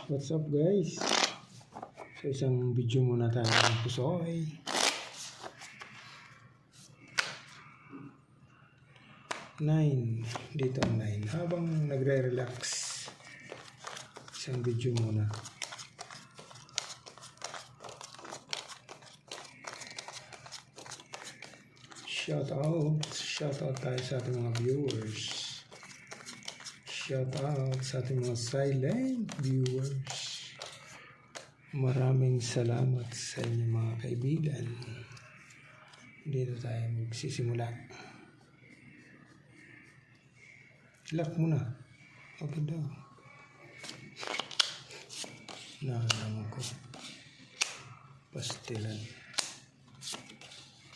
What's up guys? So isang video muna tayo ng pusoy. Dito ang 9 habang nagre-relax. Isang video muna. Shout out tayo sa ating mga viewers. Shout out sa ating mga silent viewers. Maraming salamat sa inyo mga kaibigan. Dito tayo magsisimula. Lock muna. Okay daw. Nakalaman ko. Pastilan.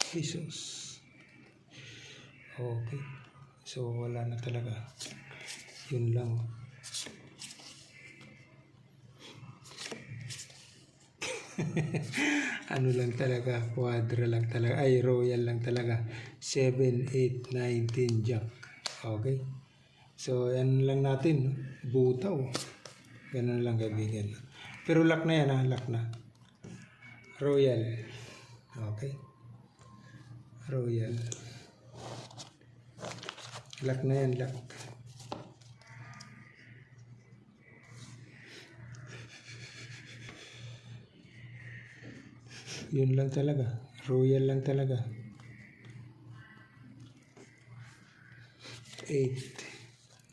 Jesus. Okay. So wala na talaga. Yun lang. Ano lang talaga, quadra lang talaga, ay royal lang talaga, 7, 8, 19 jack. Okay, so yan lang natin, butaw, ganun lang kaibigan. Pero lock na yan ha, lock na, royal. Okay, royal, lock na yan, lock. Yun lang talaga. Royal lang talaga. 8.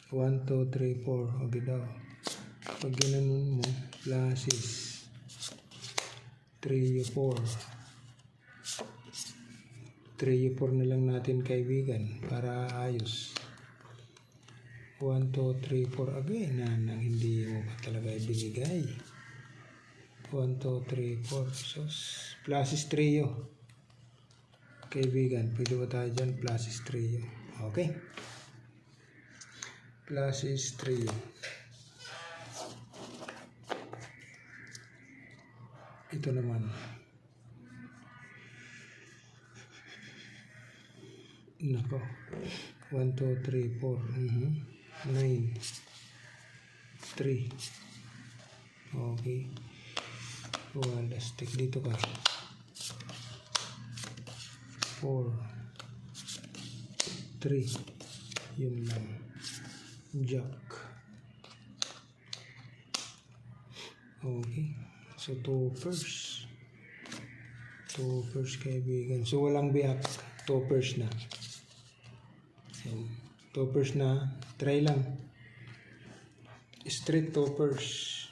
1, 2, 3, 4. Okay daw. Pag ginanon mo, pluses. 3, 4. 3, 4 na lang natin kaibigan para ayos. 1, 2, 3, 4. Again, nang hindi mo pa talaga ibinigay. 1, 2, 3, 4. So, pluses 3 yun. Kaibigan, pwede ba tayo dyan? Pluses 3 yun. Okay? Pluses 3 yun. Ito naman. Nako. 1, 2, 3, 4. 9. 3. Okay. Wala, stick dito ka. 4, 3. Yun lang. Jack. Okay. So, 2 first. 2 first kaibigan. So, walang biyak. 2 first na. 2 first na. Try lang. Straight 2 first.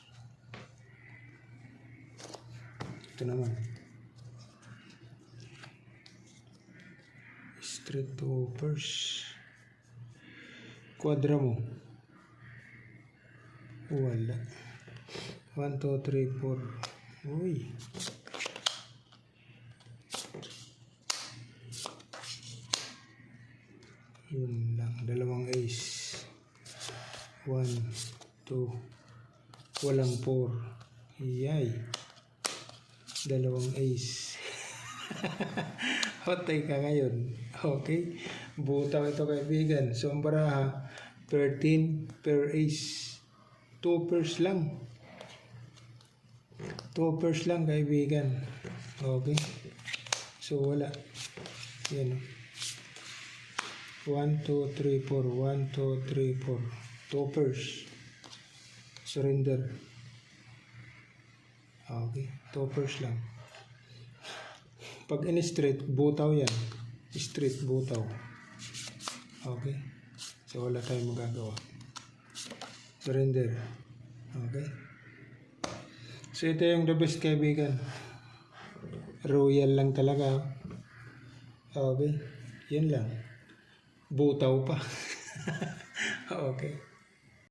Ito naman. Straight to first. Quadra mo. Wala. 1, 2, 3, 4. Uy. Yun lang. Dalawang ace. 1, 2. Walang 4. Yay. Dalawang ace. Hotay ka ngayon. Okay. Butaw ito kaibigan. So ang baraha, 13 per ace. 2 pairs lang. 2 pairs lang kaibigan. Okay. So wala. Yan. 1, 2, 3, 4. 1, 2, 3, 4. 2 pairs. Surrender. Okay, 2 pairs lang. Pag in-straight, butaw yan. Straight, butaw. Okay. So, wala tayong magagawa. Surrender. Okay. So, ito yung the best kaibigan. Royal lang talaga. Okay. Yan lang. Butaw pa. Okay.